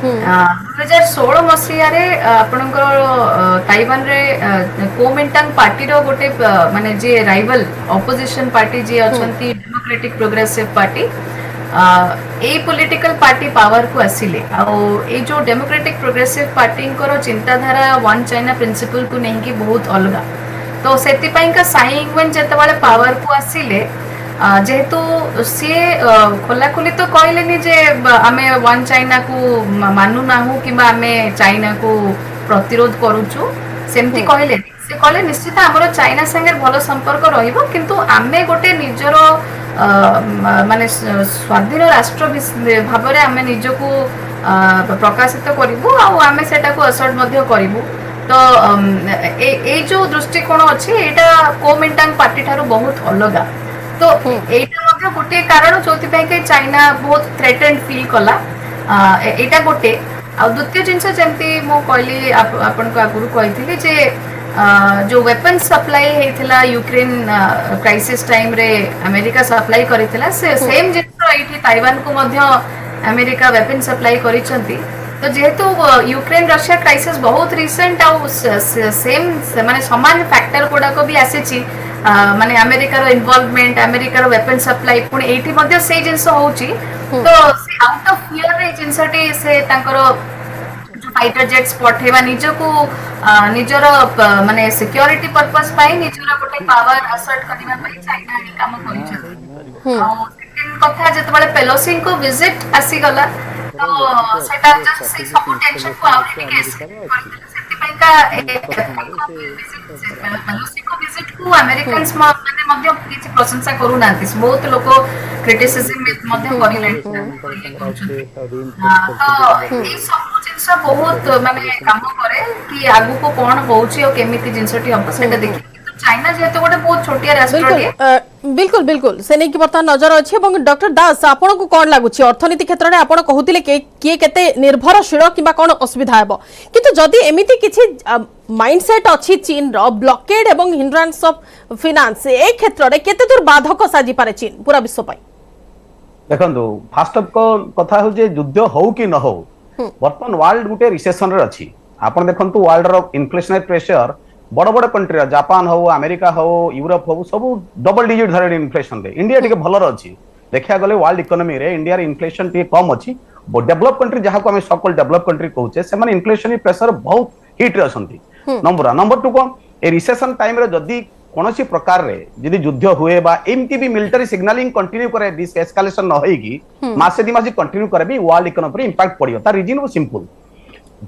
2016 मसीहारे आपणकर ताइवान रे कोमिंटांग पार्टी रो गोटे माने जे राइवल ऑपोजिशन पार्टी जे अछंती डेमोक्रेटिक प्रोग्रेसिव पार्टी ए पॉलिटिकल पार्टी पावर को आसिले ए जो डेमोक्रेटिक प्रोग्रेसिव पार्टी को चिंताधारा वन चाइना प्रिंसिपल को नहीं कि बहुत अलग तो सेति का साई इंगवेन जेतेबाले पावर को आसिले जेहेतु सी खोलाखोली तो कहले जे आमे वन चाइना को मानु नाहु कि आमे चाइना को प्रतिरोध करूचु सेमती कहले से कहले निश्चित हमरो चाइना संगे भलो संपर्क रहिबो किंतु आमे गोटे निजर माने स्वाधीन राष्ट्र भाव में आमे निजको प्रकाशित करिबो आ आमे सेटा को असर्ट मध्य करिबो तो ए जो दृष्टिकोण अछि एटा कोमिंटांग पार्टी थारु बहुत अलगा तो एटा मध्य गोटे कारण जोथि पे के चाइना बहुत थ्रेटेंड फील कला एटा गोटे आ द्वितीय जिंस जेंती मो कहली आपन को आगुरु कहिथिले जे जो वेपन सप्लाई हेथिला यूक्रेन क्राइसिस टाइम रे अमेरिका सप्लाई करिथिला से सेम जिंस एठी ताइवान को मध्य अमेरिका वेपन सप्लाई करिसंती तो जेहेतु यूक्रेन रशिया क्राइसिस बहुत रिसेंट आ सेम माने समान फैक्टर कोडा को भी आसीची माने अमेरिका रो इन्वॉल्वमेंट अमेरिका रो वेपन सप्लाई पुणी एठी मध्य से जिंस होउची तो आउट ऑफ फियर रे जिंसटी से तांकर फाइटर जेट्स पठेबा निजको निजर माने सिक्योरिटी पर्पस पाई निजर गोटे पावर असर्ट करबा पाई चाइना ही काम करिछ आ सेकंड कथा जतबेले पेलोसी को विजिट आसी गला तो सेटा जस्ट से सब टेंशन को आउट केस सेति पाई का पेलोसी को विजिट को अमेरिकन्स माने मध्य किछि प्रशंसा करू नांती बहुत लोक क्रिटिसिज्म मध्य करिले तो ए सब जिंस बहुत माने काम करे कि आगु को कोन होउची और केमिति जिंसटी हम सेटा देखि चाइना जेतो गोटे बहुत छोटिया राष्ट्र रे बिल्कुल बिल्कुल से नहीं कि बर्तमान नजर अच्छी डॉक्टर दास आपन को कौन लगुच अर्थनीति क्षेत्र में आपन कहूतिले किए केते निर्भरशील किबा कौन असुविधा हेबो किंतु जदि एमिति किछि माइंडसेट अच्छी चीन रो ब्लॉकेड एवं हिंड्रेंस ऑफ फाइनेंस ए क्षेत्र में केते दूर बाधक साजी पारे चीन पूरा विश्व पई देखंतु फास्ट ऑफ कथा हो जे युद्ध हो कि न हो वर्तमान वर्ल्ड गुटे रिसेशन रे अछि आपण देखंतु वर्ल्ड रो इन्फ्लेशनरी प्रेशर बड़ बड़ कंट्री जापान हो अमेरिका हो यूरोप हो सब डबल डिजिट धरे इन्फ्लेशन रे इंडिया टिके भलर अछि देखिया गले वर्ल्ड इकोनॉमी रे इंडिया रे इन्फ्लेशन टिके कम अछि डेवलप कंट्री जहा को हम सकल डेवलप कंट्री कहूचे से माने इन्फ्लेशन प्रेशर बहुत हिट रे असंती नंबर 2 कोन ए रिसेशन टाइम रे जदी कोनोसी प्रकार रे जदी युद्ध हुए बा एमटी भी मिलिटरी सिग्नलिंग कंटिन्यू करे दिस एस्केलेशन न होईगी मासे दि मासे कंटिन्यू करे भी वर्ल्ड इकोनॉमी पर इंपैक्ट पड़ियो ता रीजन वो सिंपल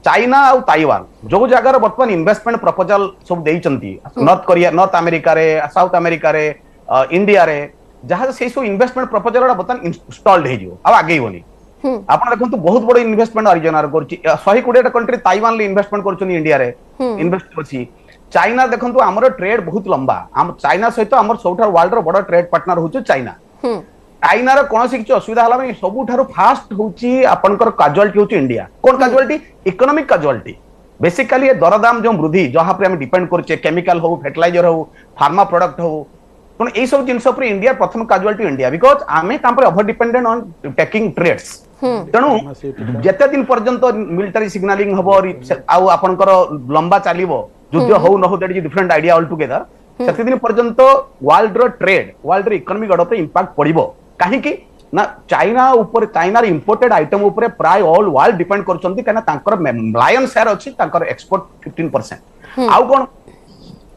चाइना और ताइवान जो जगह वर्तमान इन्वेस्टमेंट प्रपोजल सब देइचंती नॉर्थ कोरिया नॉर्थ अमेरिका रे साउथ अमेरिका रे इंडिया रे जहां से सब इन्वेस्टमेंट प्रपोजल वर्तमान इंस्टॉल्ड हे जिवो अब आगे होनी आपण देखंतु बहुत बड़ इन्वेस्टमेंट अरिजनर करछि 120 कंट्री ताइवान ले इन्वेस्टमेंट करछनी इंडिया रे इन्वेस्ट करछि चाइना देखंतु हमर ट्रेड बहुत लंबा हम चाइना सहित हमर सबठार वर्ल्ड रो बड़ ट्रेड पार्टनर होछु चाइना चाइना रो कोनोसी किछ असुविधा हला में सबठार फास्ट होछि आपनकर कैजुअलिटी होछि इंडिया कोन कैजुअलिटी इकोनॉमिक कैजुअलिटी बेसिकली ये दरदाम जो वृद्धि जहां पर हम डिपेंड करछे केमिकल हो फर्टिलाइजर हो फार्मा प्रोडक्ट हो कोन ए सब जिंस पर इंडिया प्रथम कैजुअलिटी इंडिया बिकॉज़ आमे काम पर over dependent on taking trades तेणु जेते दिन पर्यंत मिलिटरी सिग्नलिंग हबो आउ आपनकर लंबा चलीबो युद्ध हो न हो that is different idea all together सेते दिन पर्यंत वर्ल्ड रो ट्रेड वर्ल्ड रो इकोनॉमिक गड पर इंपैक्ट पड़िबो काहे कि ना चाइना ऊपर चाइनार इंपोर्टेड आइटम ऊपर प्राय ऑल वर्ल्ड डिपेंड करछंती काना तांकर लायन शेयर अछि तांकर एक्सपोर्ट 15%। आउ कोन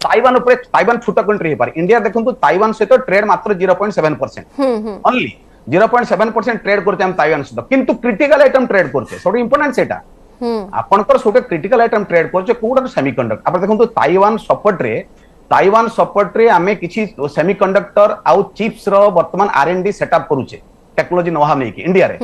ताइवान ऊपर ताइवान छोटा कंट्री हे पारे इंडिया देखंतु ताइवान से तो ट्रेड मात्र 0.7% ओनली 0.7% ट्रेड करते हम ताइवान से किंतु क्रिटिकल आइटम ट्रेड करते सब इंपोर्टेंट सेटा आपनकर सोटे क्रिटिकल आइटम ट्रेड करछे कोडा सेमीकंडक्टर आपण देखंतु ताइवान सपोर्ट रे आमे किछि सेमीकंडक्टर आउ चिप्स रो वर्तमान R&D सेटअप करूचे टेक्नोलॉजी नोहा नै कि इंडिया रे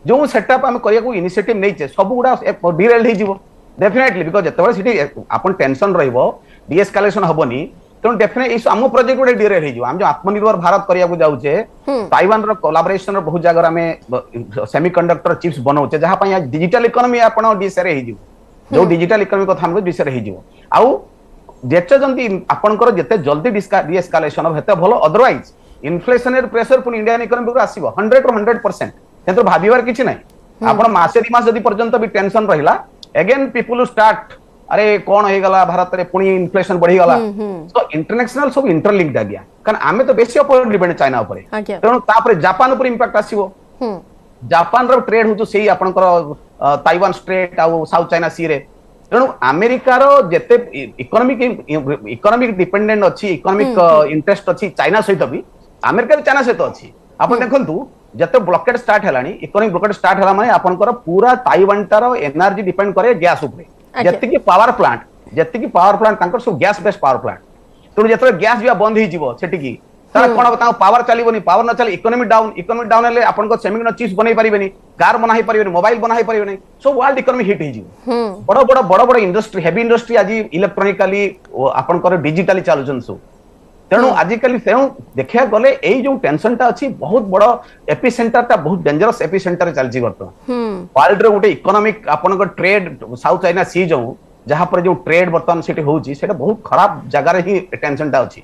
जो सेटअप हम करिया को इनिशिएटिव नै छे सब गुडा डिरेल हे जिवो डेफिनेटली बिकॉज़ जतबे सिटी आपण टेंशन रहइबो डीएस्केलेशन हबोनी तो डेफिनेटली इस आम प्रोजेक्ट गुडे डिरेल हे जिवो हम जो आत्मनिर्भर भारत करिया को जाउचे ताइवान रो कोलैबोरेशन रो बहुत जगह हमें सेमीकंडक्टर चिप्स बनाउचे जहां पय डिजिटल इकोनॉमी आपण डीएस रे हे जिवो जो डिजिटल इकोनॉमी को हम डीएस रे हे जिवो आउ जेते जंती आपनकर जेते जल्दी डीएस्केलेशन हो हेते भलो अदरवाइज इन्फ्लेशनरी प्रेशर पुन इंडियन इकोनॉमी को आसीबो 100 to 100% किंतु भाबिवार किछि नै आपण मासे 2 मास जदी पर्यंत भी टेंशन रहिला अगेन पीपल स्टार्ट अरे कोन हे गला भारत रे पुनी इन्फ्लेशन बढ़ी गला सो इंटरनेशनल सब इंटरलिंक्ड आ गया कारण आमे तो बेसी ऊपर डिपेंड चाइना ऊपर तेणु तापर जापान ऊपर इंपैक्ट आसीबो जापान रो ट्रेड होतो सेही आपनकर ताइवान स्ट्रेट आ साउथ चाइना सी रे तेणु अमेरिका रो जेते इकोनॉमिक डिपेंडेंट अछि इकोनॉमिक इंटरेस्ट अछि चाइना सहित भी अमेरिका भी चाइना सहित अछि आपण देखंतु जते ब्लॉकेड स्टार्ट हलानी इकोनॉमिक ब्लॉकेड स्टार्ट हला माने आपनकर पूरा ताइवान तारो एनर्जी डिपेंड करे गैस ऊपर जत्ते की पावर प्लांट तांकर सब गैस बेस्ड पावर प्लांट तेणु जते गैस भी बंद ही जीवो सेठी की तार कोन बताओ पावर चलीबोनी पावर न चले इकोनॉमी डाउन हेले आपनको सेमीकंडक्टर चिप्स बनै परिबेनी कार बनाई परिबेनी मोबाइल बनाई परिबेनी सो वर्ल्ड इकोनॉमी हिट ही जीवो बड़ इंडस्ट्री हेवी इंडस्ट्री आज इलेक्ट्रोनिकली आपनकर डिजिटली चालुचन सो तेणु आजिकली तेणु देखिया गले एई जो टेंशन ता अछि बहुत बड़ एपिसेंटर ता बहुत डेंजरस एपिसेंटर चलछि वर्तमान वर्ल्ड रे गोटे इकोनॉमिक आपनकर ट्रेड साउथ चाइना सी जो जहां पर जो ट्रेड वर्तमान सेठी होउछि सेटा बहुत खराब जगह रे ही टेंशन ता अछि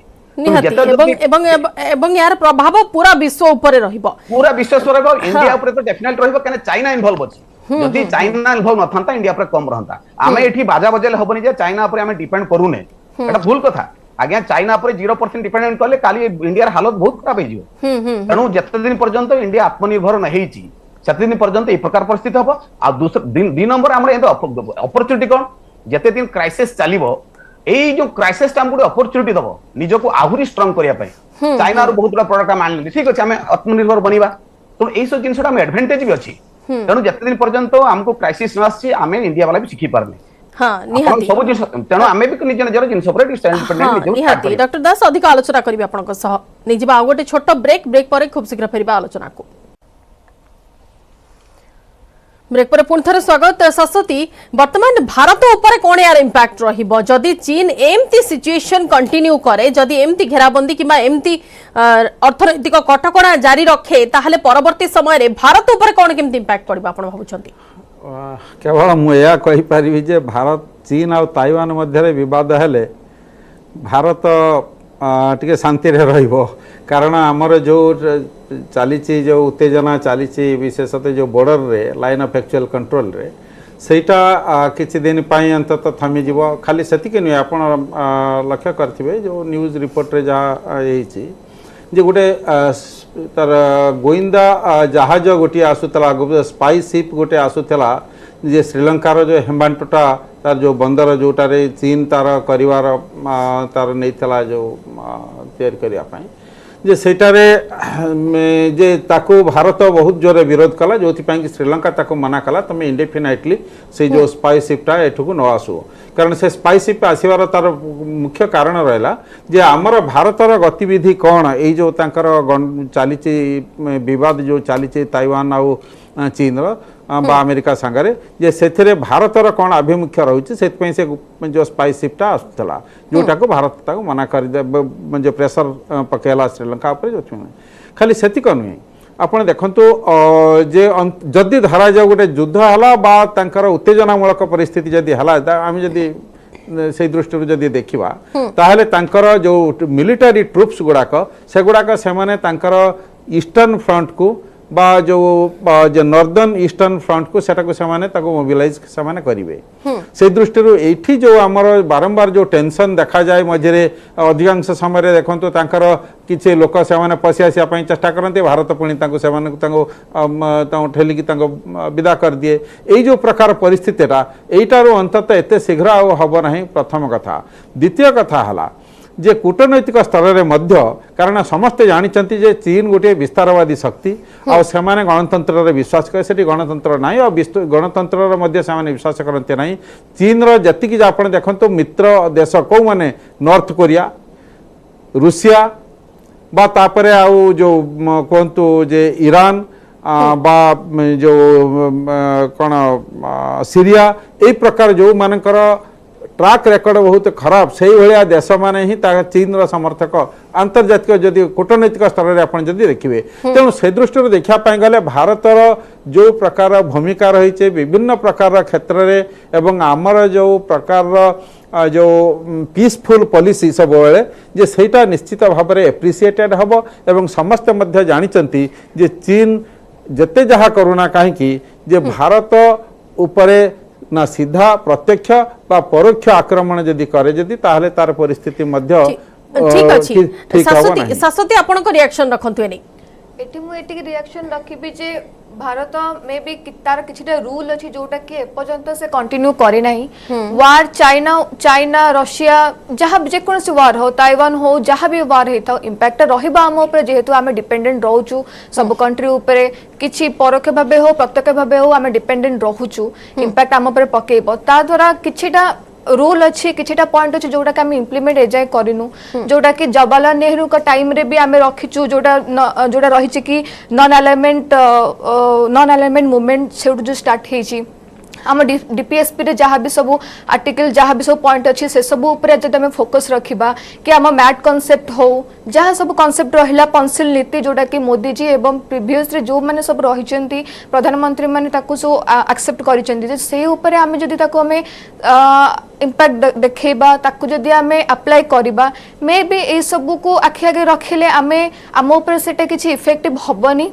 यार प्रभाव पूरा विश्व ऊपर रहिबो पूरा विश्व ऊपर इंडिया ऊपर तो डेफिनेट रहिबो कने चाइना इन्वॉल्व अछि जदि चाइना इन्वॉल्व नथांता इंडिया पर कम रहंता आमे एठी बाजा बजेले हबनी जे चाइना ऊपर आमे डिपेंड करूने एटा भूल कथा आज्ञा चाइना पर 0% डिपेंडेंट कले काली इंडिया हालत बहुत खराब हो तेणु जते दिन पर्यंत इंडिया आत्मनिर्भर न हेची सेते दिन पर्यंत ए प्रकार परिस्थिति हबो आ दूसरा दिन नंबर हमर अपॉर्चुनिटी कोन जते दिन क्राइसिस चलिबो एई जो क्राइसिस ता हमको अपॉर्चुनिटी दबो निजो को आहुरी स्ट्रांग करिया पय चाइना रो बहुत बड़ा प्रोडक्ट मान ले ठीक अछि हमें आत्मनिर्भर बनिबा तो एई सब जिंसटा हम एडवांटेज भी अछि तेणु जते दिन पर्यंत हमको क्राइसिस न आसी हमें इंडिया वाला भी सिखि पारने हाँ निहाती सब जिंस तेणु आमे भी निज निजर जिंस पर डिपेंडेंट निहाती डॉक्टर दास अधिक आलोचना करिबे आपनक सह निजिबा आ गोटे छोट ब्रेक पर खूब शीघ्र फेरिबा आलोचना को ब्रेक पर पुनः थरे स्वागत सरस्वती वर्तमान भारत ऊपर कौन यार इंपैक्ट रहिबो जदि चीन एमती सिचुएशन कंटिन्यू करे जदि एमती घेराबंदी किमा एमती अर्थनैतिक कटकणा जारी रखे ताहले परवर्ती समय रे भारत ऊपर कौन केमती इंपैक्ट पड़िबा आपण भाबुछंती केवल मुझे कहीपरि जे भारत चीन और ताइवान मध्य विवाद हेले भारत टिके शांति रे रहिबो कारण आमर जो चली जो उत्तेजना चली विशेषतः जो बॉर्डर रे लाइन ऑफ एक्चुअल कंट्रोल रे सेटा किछि दिन पाई अंतत थमी जीवो खाली सेतिके नुय आपण लक्ष्य करथिबे जो न्यूज रिपोर्ट रे जहा एछि जे गोटे तार गोइंदा जहाज गोटे आसुतला स्पाई शिप गोटे आसुतला जे श्रीलंकार जो हेम्बांटोटा तार जो बंदर जोटारे चीन तार करिवार तार नैतला जो तैयारी करिया पाई जे सेटारे जे ताको भारत बहुत जोरे विरोध कला जो कि श्रीलंका ताको मना कला तमे इंडेफिनाइटली से जो स्पाई शिपटा एठुको न आसु कारण से स्पाई शिप आसीबार तार मुख्य कारण रहला जे हमर भारतर गतिविधि कौन ए जो तांकर चली विवाद जो चली ताइवान आ चीन बा अमेरिका सांगरे जे सेथिरे भारतर कौन आभिमुख्य रहुछि सेतपई से जो स्पाई शिपटा आसुतला जोटा को भारत ताको मना कर जो प्रेशर पकेला श्रीलंका ऊपर जो खाली सेतिक नुहे आपण देखंतु जे जदि धरा जा गोटे युद्ध हला बा तांकर उत्तेजनामूलक परिस्थिति जदि हला आम जदि से दृष्टि जदि देखिबा ताहले तांकर जो मिलिटरी ट्रुप्स गुडाक से गुडाक से माने तांकर ईस्टर्न फ्रंट को बा जो नॉर्दर्न ईस्टर्न फ्रंट को सेटा को सेमाने ताको मोबिलाइज सेमाने करिवे से दृष्टि एठी जो हमर बारंबार जो टेंशन देखा जाए मझे अधिकांश समय रे देखंतु तांकर किछि लोक सेमाने पसि आसिया पई चेष्टा करते भारत पुणी तांको सेमाने तांको ठेली की तांको विदा कर दिए एई जो प्रकार परिस्थितिटा एइटारो अंततः एते शीघ्र आ हबो नाही प्रथम कथा द्वितीय कथा हला जे कूटनैतिक स्तर में मध्य कारण समस्ते जानते जे चीन गोटे विस्तारवादी शक्ति आ सेमाने गणतंत्र रे विश्वास करे सेठी गणतंत्र नाही और गणतंत्र रे मध्य सेमाने विश्वास करते नाही चीन रो जति कि आपण देखंतो मित्र देश को माने नॉर्थ कोरिया रूसिया बा तापरे आउ जो कोंतु जे ईरान बा जो कौन सीरिया ए प्रकार जो मानकर ट्राक रेकर्ड बहुत खराब से भाया देश माने ही चीन रो समर्थक आंतर्जातिक जदि कूटनैतिक स्तर में आप देखिए तेणु से दृष्टि देखापी गले भारतर जो प्रकार भूमिका रही विभिन्न प्रकार क्षेत्र में एवं आमर जो प्रकार जो पीसफुल पॉलिसी सब बेले जे सेटा निश्चित भाव में एप्रिसिएटेड हम एवं समस्ते मध्य जानिचंती जे चीन जते जहा करुणा कहीं जे भारत उपरे ना सीधा प्रत्यक्ष बा परोक्ष आक्रमण जदि करे जदि ताहले तार परिस्थिति मध्य ठीक अछि शाश्वती आपनको रिएक्शन रखंतु एनी एटी मु एटी रिएक्शन रखिबी जे भारत में भी तार किछटा रूल अछि जोटा कि एपर्यंत से कंटिन्यू करे नाही वार चाइना रशिया जहां जे कोनसी वार हो ताइवान हो जहां भी वार हेता इंपैक्ट रहिबा हम ऊपर जेहेतु आमे डिपेंडेंट रहउचु सब कंट्री ऊपर किछि परोक्ष भाबे हो प्रत्यक्ष भाबे हो आमे डिपेंडेंट रहउचु इंपैक्ट हम ऊपर पकेबो ता द्वारा किछटा रूल अच्छी किछटा पॉइंट अच्छी जोटा कि आमे इंप्लीमेंट एजाय करिनु जोटा कि जवाहरलाल नेहरू का टाइम रे भी आमे रखिचु जोटा रही कि नॉन अलाइनमेंट मूवमेंट से जो स्टार्ट हेची आम डीपीएसपी रे जहाँ भी सब आर्टिकल जहाँ भी सब पॉइंट अच्छी से सब ऊपर जब आम फोकस रखा कि आम मैट कॉन्सेप्ट हो जहाँ सब कॉन्सेप्ट रहा पंसिल नीति जोटा कि मोदी जी एवं प्रीवियस रे जो मैंने सब रही प्रधानमंत्री मैंने सब एक्सेप्ट कर आम जदि इम्पैक्ट देखा जदि आम अप्लाई करवा मे भी ये सब को आखि आगे रखिले आम उपर से किसी इफेक्टिव हेनी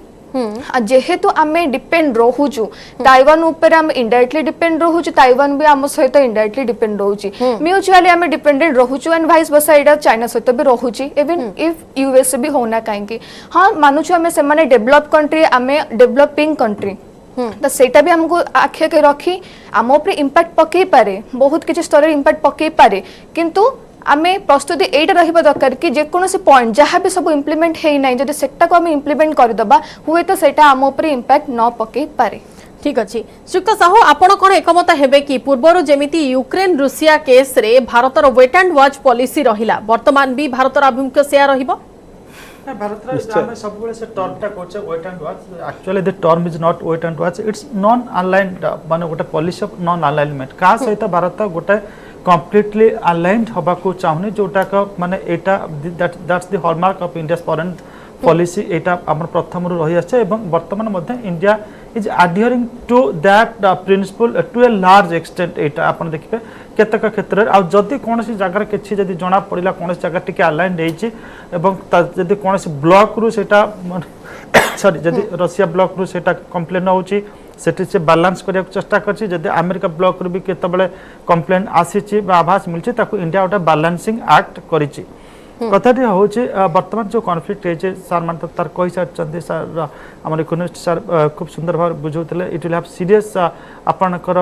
जेहेतु आमे डिपेंड रोहुचु ताइवान ऊपर आमे इनडायरेक्टली डिपेंड रोहुचु ताइवान भी आम सहित इनडायरेक्टली डिपेंड रोहुची म्यूचुअली आमे dependent रोहुचु and vice versa Etah China सहित भी रोहुची इवन इफ यूएस भी होना काहेकि हां मानुछु आमे से माने डेवलप कंट्री आमे डेवलपिंग कंट्री तो सेटा भी हमको आखे के रखी आम ऊपर इम्पैक्ट पकई पारे बहुत किसी स्तर इम्पैक्ट पकई पारे किंतु आमे प्रस्तुति एटा रहिबा दरकार कि जे कोनोसी पॉइंट जहाँ भी सब इम्प्लीमेंट हे नै जदि सेटा को आमे इम्प्लीमेंट कर दबा हुए तो सेटा आम ऊपर इम्पैक्ट न पकई पारे ठीक अछि श्रीयुक्त साहू आपण कोन एकमत हेबे कि पूर्वरु जेमिति यूक्रेन रूसिया केस रे भारतर वेट एंड वॉच पॉलिसी रहिला वर्तमान भी भारतर अभिमुख्य सेया रहिबो भारत आम सब से टर्मटा कोचे wait and watch actually the term is not wait and watch it's non aligned माने गोटे पॉलिसी ऑफ नॉन अलाइनमेंट का सहित भारत गोटे कंप्लीटली अलाइन्ड होबा को चाहने जोटा का माने एटा that's the hallmark of India foreign policy एटा हमर प्रथम रु रही आछे एवं वर्तमान मध्ये India is adhering to that principle to a large extent एटा आपण देखिबे केतक क्षेत्र आ जदि कोनसी जगह किछि जदि जणा पड़िला कोनसी जगह टिके अलाइन्ड हेछि एवं जदि कोनसी ब्लॉक रु सेटा सॉरी जदि रशिया ब्लॉक रु सेटा कंप्लेन होछि सेठी से बैलेंस करिया चेष्टा करछि जदि अमेरिका ब्लॉक रु भी केतबेले कंप्लेन आसीछि बा आभास मिलछि ताकू इंडिया ओटा बैलेंसिंग एक्ट करिछि कथाटी होछि वर्तमान जो कॉन्फ्लिक्ट है सर मान तार कहि सारछन्ते सर हमर इकोनॉमिस्ट सर खूब सुंदर भाव बुझौतले इट विल हैव सीरियस आपनकर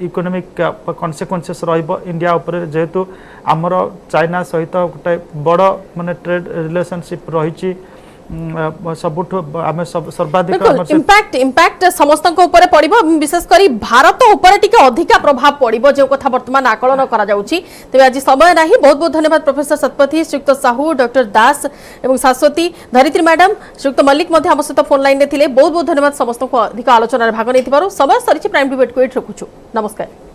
इकोनॉमिक कॉन्सिक्वेंसेस रहइबो इंडिया ऊपर जेहेतु हमर चाइना सहित गोटे बड़ माने ट्रेड रिलेशनशिप रहिछि सबुठ आमे सर्वाधिक इम्पैक्ट समस्त ऊपर पड़िबो विशेष करी भारत ऊपर टिके अधिका प्रभाव पड़िबो जे कथा वर्तमान आकलन करा जाउछि तबे आज समय नाही बहुत बहुत धन्यवाद प्रोफेसर सतपथी श्रीयुक्त साहू डॉक्टर दास एवं शाश्वती धरित्री मैडम श्रीयुक्त मल्लिक मध्ये हम सहित फोन लाइन रे थिले बहुत बहुत धन्यवाद समस्त को अधिक आलोचना रे भाग नै थिबारु समय सरिछि प्राइम डिबेट को एट रखुछु नमस्कार।